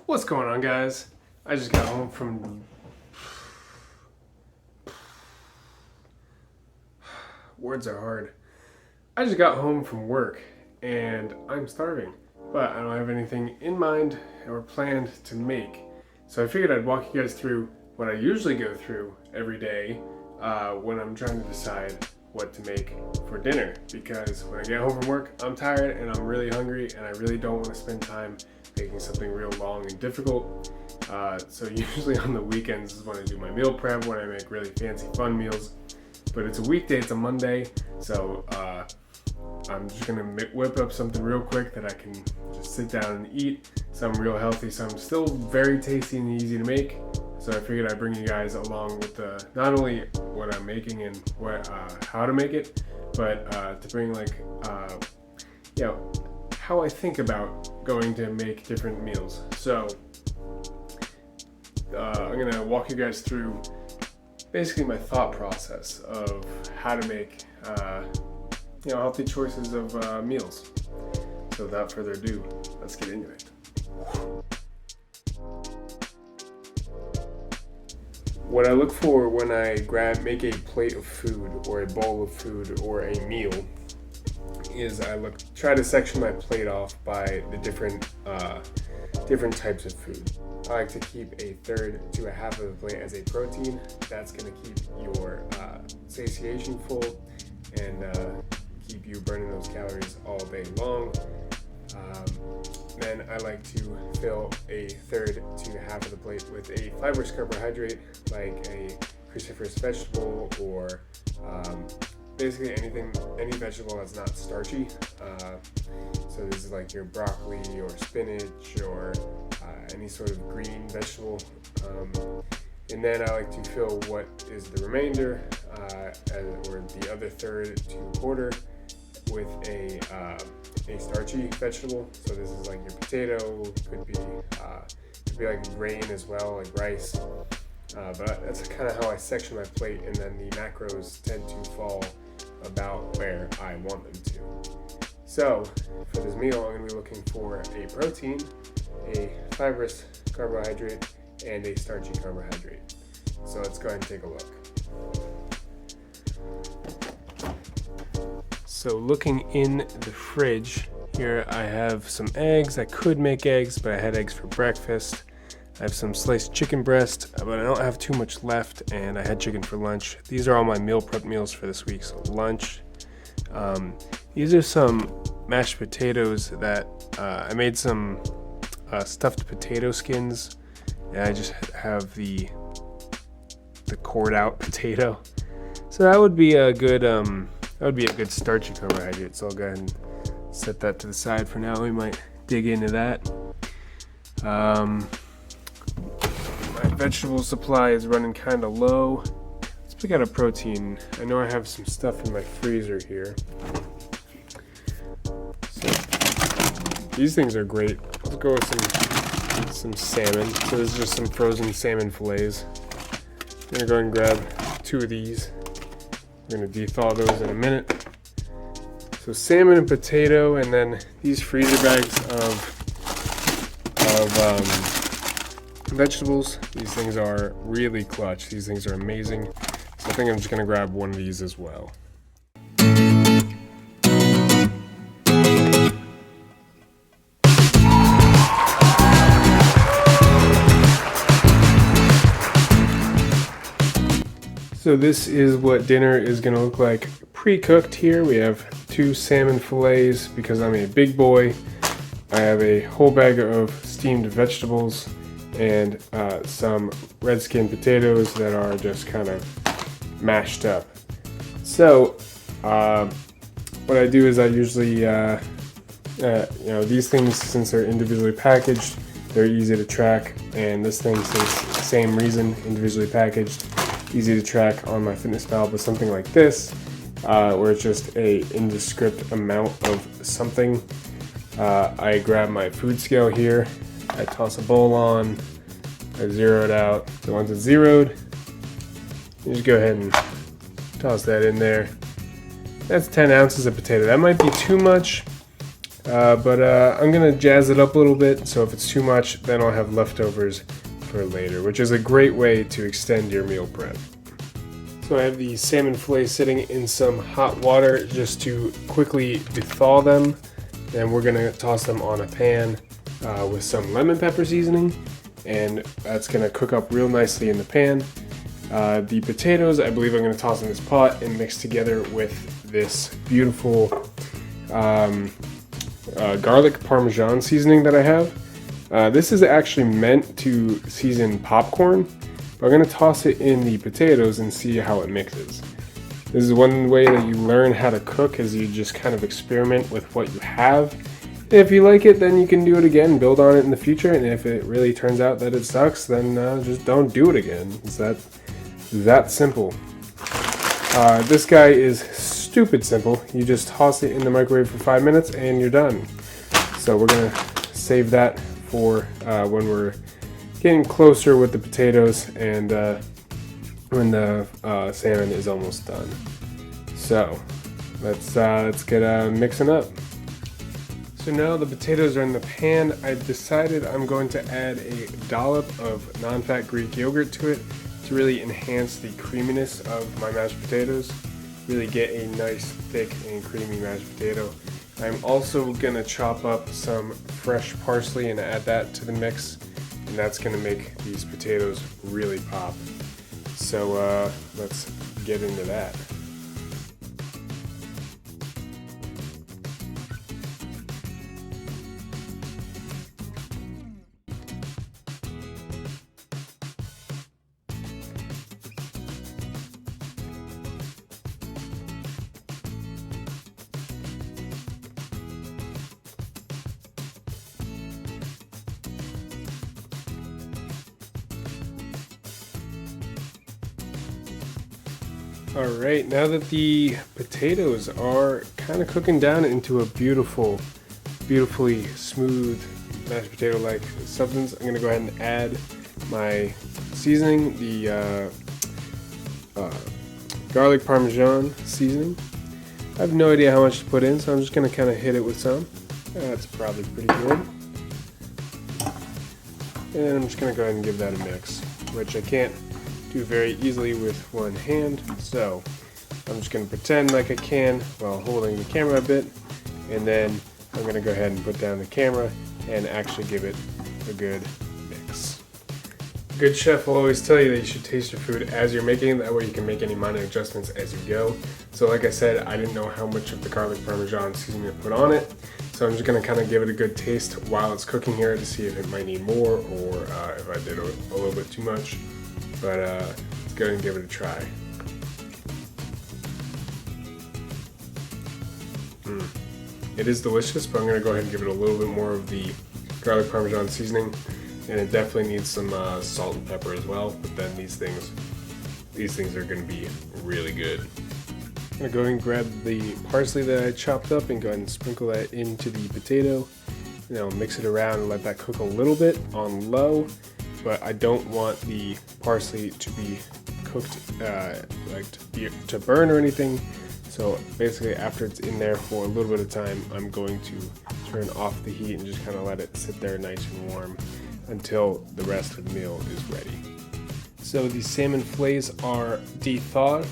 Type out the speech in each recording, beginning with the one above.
What's going on, guys? I just got home from words are hard. I just got home from work and I'm starving, but I don't have anything in mind or planned to make. So I figured I'd walk you guys through what I usually go through every day when I'm trying to decide what to make for dinner. Because when I get home from work, I'm tired and I'm really hungry and I really don't want to spend time making something real long and difficult. So usually on the weekends is when I do my meal prep, when I make really fancy fun meals. But it's a weekday, it's a Monday, so I'm just gonna whip up something real quick that I can just sit down and eat. Something real healthy, something still very tasty and easy to make. So I figured I'd bring you guys along with not only what I'm making and how to make it, but to bring how I think about going to make different meals. So I'm gonna walk you guys through basically my thought process of how to make healthy choices of meals. So without further ado, let's get into it. What I look for when I make a plate of food or a bowl of food or a meal is try to section my plate off by the different types of food. I like to keep a third to a half of the plate as a protein. That's going to keep your satiation full and keep you burning those calories all day long. Then I like to fill a third to half of the plate with a fibrous carbohydrate like a cruciferous vegetable or basically any vegetable that's not starchy. So this is like your broccoli or spinach or any sort of green vegetable. And then I like to fill what is the remainder or the other third to quarter with a starchy vegetable. So this is like your potato, could be like a grain as well, like rice. But that's kind of how I section my plate, and then the macros tend to fall about where I want them to. So for this meal, I'm going to be looking for a protein, a fibrous carbohydrate, and a starchy carbohydrate. So let's go ahead and take a look. So looking in the fridge, here I have some eggs. I could make eggs, but I had eggs for breakfast. I have some sliced chicken breast, but I don't have too much left, and I had chicken for lunch. These are all my meal prep meals for this week's lunch. These are some mashed potatoes that I made some stuffed potato skins, and I just have the cored out potato. So that would be a good starchy carbohydrate. So I'll go ahead and set that to the side for now. We might dig into that. My vegetable supply is running kind of low. Let's pick out a protein. I know I have some stuff in my freezer here. So these things are great. Let's go with some salmon. So this is just some frozen salmon fillets. I'm gonna go ahead and grab 2 of these. We're gonna de-thaw those in a minute. So salmon and potato, and then these freezer bags of vegetables. These things are really clutch. These things are amazing. So I think I'm just gonna grab one of these as well. So this is what dinner is gonna look like pre-cooked here. We have 2 salmon fillets because I'm a big boy. I have a whole bag of steamed vegetables and some red skin potatoes that are just kind of mashed up. So what I do is I usually, these things, since they're individually packaged, they're easy to track, and this thing says the same reason, individually packaged, easy to track on MyFitnessPal. But something like this, where it's just a indescript amount of something, I grab my food scale here, I toss a bowl on, I zero it out. So once it's zeroed, you just go ahead and toss that in there. That's 10 ounces of potato. That might be too much, but I'm gonna jazz it up a little bit, so if it's too much, then I'll have leftovers for later, which is a great way to extend your meal prep. So I have the salmon fillets sitting in some hot water just to quickly thaw them. Then we're gonna toss them on a pan with some lemon pepper seasoning, and that's gonna cook up real nicely in the pan. The potatoes, I believe I'm gonna toss in this pot and mix together with this beautiful garlic parmesan seasoning that I have. This is actually meant to season popcorn, but I'm going to toss it in the potatoes and see how it mixes. This is one way that you learn how to cook, is you just kind of experiment with what you have. If you like it, then you can do it again, build on it in the future, and if it really turns out that it sucks, then just don't do it again. It's that simple. This guy is stupid simple. You just toss it in the microwave for 5 minutes and you're done. So we're going to save that for when we're getting closer with the potatoes and when the salmon is almost done. So let's get mixing up. So now the potatoes are in the pan. I decided I'm going to add a dollop of non-fat Greek yogurt to it to really enhance the creaminess of my mashed potatoes. Really get a nice thick and creamy mashed potato. I'm also gonna chop up some fresh parsley and add that to the mix, and that's gonna make these potatoes really pop. So let's get into that. Alright, now that the potatoes are kind of cooking down into a beautifully smooth mashed potato-like substance, I'm going to go ahead and add my seasoning, the garlic parmesan seasoning. I have no idea how much to put in, so I'm just going to kind of hit it with some. That's probably pretty good. And I'm just going to go ahead and give that a mix, which I can't do very easily with one hand, so I'm just going to pretend like I can while holding the camera a bit, and then I'm going to go ahead and put down the camera and actually give it a good mix. A good chef will always tell you that you should taste your food as you're making it, that way you can make any minor adjustments as you go. So like I said, I didn't know how much of the garlic parmesan seasoning to put on it, so I'm just going to kind of give it a good taste while it's cooking here to see if it might need more or if I did a little bit too much. But let's go ahead and give it a try. It is delicious, but I'm going to go ahead and give it a little bit more of the garlic parmesan seasoning, and it definitely needs some salt and pepper as well. But then these things are going to be really good. I'm going to go ahead and grab the parsley that I chopped up and go ahead and sprinkle that into the potato. And I'll mix it around and let that cook a little bit on low. But I don't want the parsley to be cooked to burn or anything. So basically, after it's in there for a little bit of time, I'm going to turn off the heat and just kind of let it sit there nice and warm until the rest of the meal is ready. So the salmon fillets are de-thawed,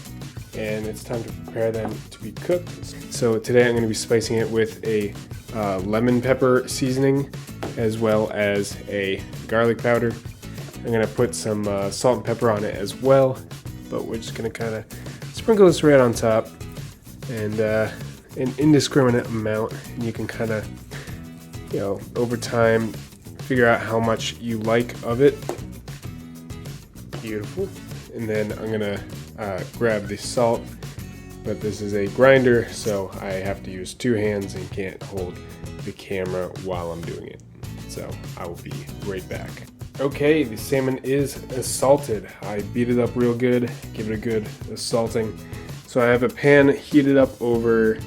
and it's time to prepare them to be cooked. So today I'm going to be spicing it with a lemon pepper seasoning as well as a garlic powder. I'm going to put some salt and pepper on it as well, but we're just going to kind of sprinkle this right on top, and an indiscriminate amount, and you can kind of, over time figure out how much you like of it. Beautiful. And then I'm going to grab the salt, but this is a grinder, so I have to use two hands and can't hold the camera while I'm doing it. So I will be right back. Okay, the salmon is salted. I beat it up real good, give it a good salting. So I have a pan heated up over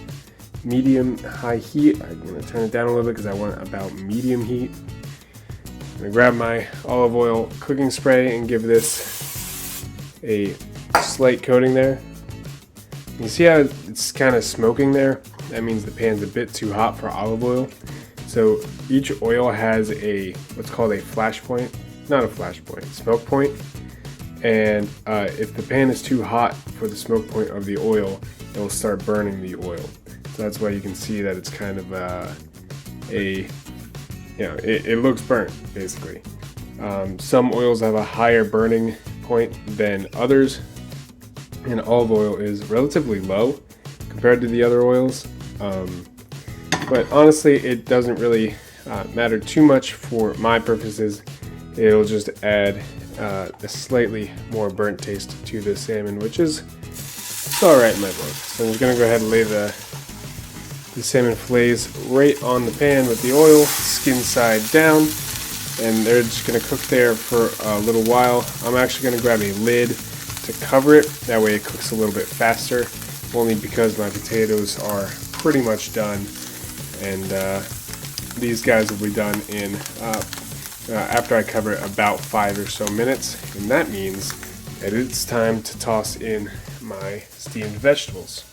medium-high heat. I'm going to turn it down a little bit because I want about medium heat. I'm going to grab my olive oil cooking spray and give this a slight coating there. You see how it's kind of smoking there? That means the pan's a bit too hot for olive oil. So each oil has a what's called a flash point, not a flash point, smoke point. And if the pan is too hot for the smoke point of the oil, it will start burning the oil. So that's why you can see that it's kind of it looks burnt basically. Some oils have a higher burning point than others, and olive oil is relatively low compared to the other oils. But honestly, it doesn't really matter too much for my purposes. It'll just add a slightly more burnt taste to the salmon, which is alright in my book. So I'm just going to go ahead and lay the salmon fillets right on the pan with the oil, skin side down, and they're just going to cook there for a little while. I'm actually going to grab a lid to cover it, that way it cooks a little bit faster, only because my potatoes are pretty much done, and these guys will be done in after I cover it about 5 or so minutes, and that means that it's time to toss in my steamed vegetables.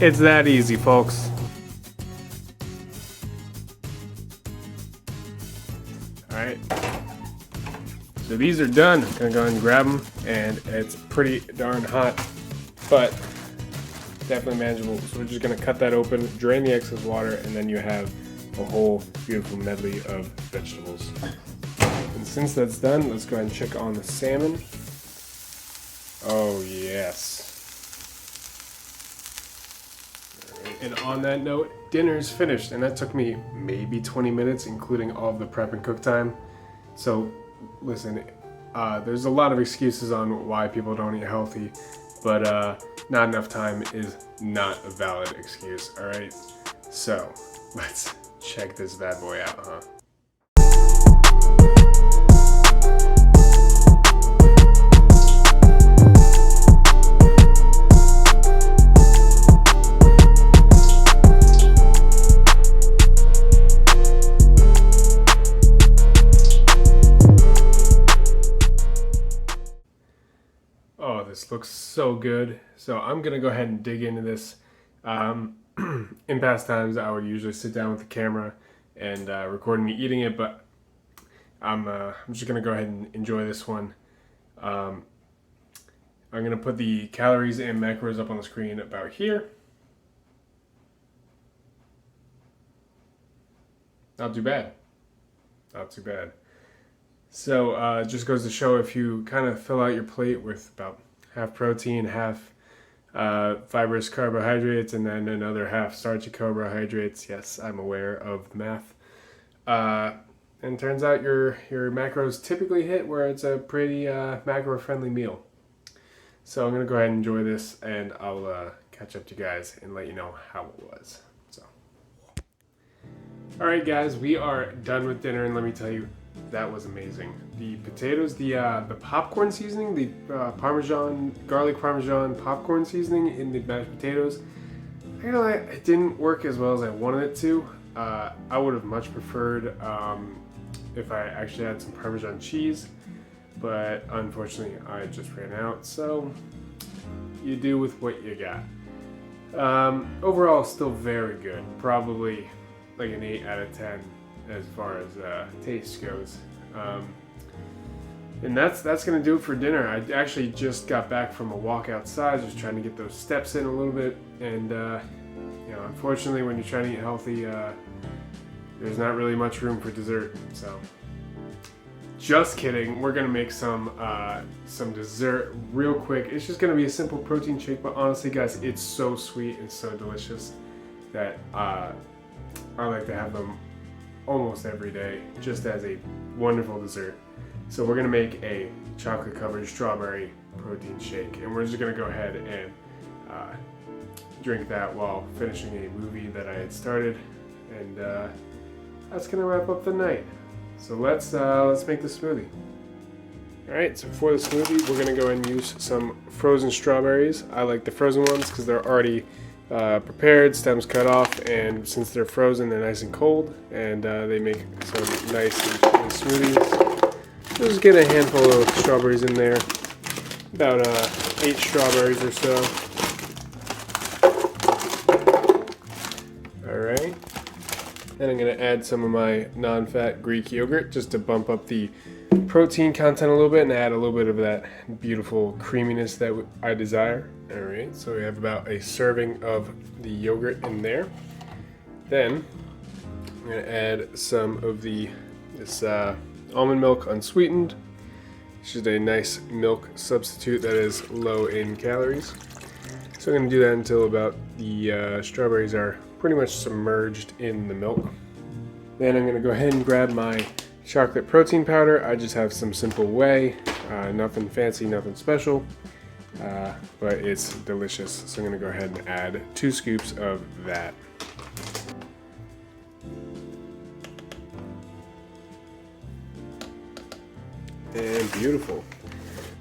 It's that easy, folks. Alright, so these are done. I'm gonna go ahead and grab them, and it's pretty darn hot, but definitely manageable. So we're just gonna cut that open, drain the excess water, and then you have a whole beautiful medley of vegetables. And since that's done, let's go ahead and check on the salmon. Oh yes. And on that note, dinner is finished, and that took me maybe 20 minutes, including all of the prep and cook time. So, listen, there's a lot of excuses on why people don't eat healthy, but not enough time is not a valid excuse, alright? So, let's check this bad boy out, huh? Oh, this looks so good. So I'm gonna go ahead and dig into this. In past times, I would usually sit down with the camera and record me eating it, but I'm just gonna go ahead and enjoy this one. I'm gonna put the calories and macros up on the screen about here. Not too bad. Not too bad. So it just goes to show, if you kind of fill out your plate with about half protein, half fibrous carbohydrates, and then another half starchy carbohydrates. Yes, I'm aware of the math. And turns out your macros typically hit where it's a pretty macro-friendly meal. So I'm going to go ahead and enjoy this, and I'll catch up to you guys and let you know how it was. So, all right, guys, we are done with dinner, and let me tell you, that was amazing. The potatoes, the popcorn seasoning, the garlic parmesan popcorn seasoning in the mashed potatoes, it didn't work as well as I wanted it to. I would have much preferred if I actually had some Parmesan cheese, but unfortunately I just ran out, so you do with what you got. Overall, still very good. Probably like an 8 out of 10 as far as taste goes. And that's going to do it for dinner. I actually just got back from a walk outside, just trying to get those steps in a little bit, and unfortunately when you're trying to eat healthy, there's not really much room for dessert. So just kidding, we're going to make some dessert real quick. It's just going to be a simple protein shake, but honestly guys, it's so sweet and so delicious that I like to have them almost every day, just as a wonderful dessert. So we're gonna make a chocolate covered strawberry protein shake, and we're just gonna go ahead and drink that while finishing a movie that I had started, and that's gonna wrap up the night. So let's make the smoothie. All right, so for the smoothie, we're gonna go ahead and use some frozen strawberries. I like the frozen ones because they're already prepared, stems cut off, and since they're frozen, they're nice and cold, and they make some nice and smoothies. So just get a handful of strawberries in there, about 8 strawberries or so. Alright, then I'm going to add some of my non-fat Greek yogurt just to bump up the protein content a little bit and add a little bit of that beautiful creaminess that I desire. Alright, so we have about a serving of the yogurt in there. Then I'm going to add some of this almond milk unsweetened. It's just a nice milk substitute that is low in calories. So I'm going to do that until about the strawberries are pretty much submerged in the milk. Then I'm going to go ahead and grab my chocolate protein powder. I just have some simple whey, nothing fancy, nothing special, but it's delicious. So I'm going to go ahead and add 2 scoops of that. And beautiful.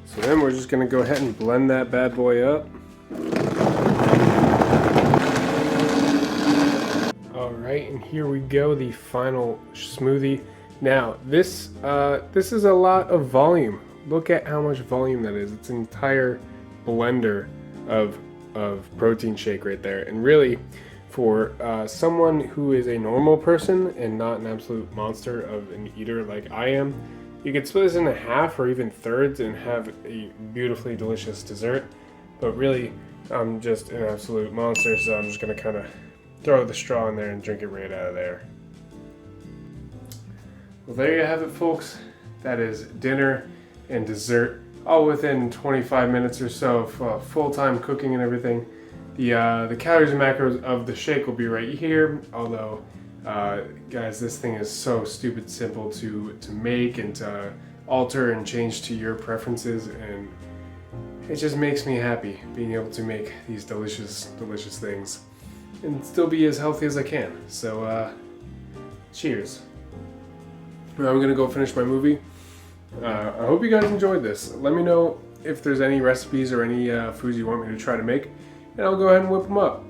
So then we're just going to go ahead and blend that bad boy up. Alright, and here we go, the final smoothie. Now, this is a lot of volume. Look at how much volume that is. It's an entire blender of protein shake right there. And really, for someone who is a normal person and not an absolute monster of an eater like I am, you could split this into half or even thirds and have a beautifully delicious dessert. But really, I'm just an absolute monster, so I'm just going to kind of throw the straw in there and drink it right out of there. Well, there you have it, folks. That is dinner and dessert, all within 25 minutes or so of full-time cooking and everything. The calories and macros of the shake will be right here, although guys, this thing is so stupid simple to make and to alter and change to your preferences, and it just makes me happy being able to make these delicious things and still be as healthy as I can. So cheers. Now I'm gonna go finish my movie. I hope you guys enjoyed this. Let me know if there's any recipes or any foods you want me to try to make, and I'll go ahead and whip them up.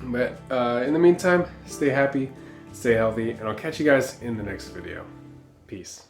But in the meantime, stay happy, stay healthy, and I'll catch you guys in the next video. Peace.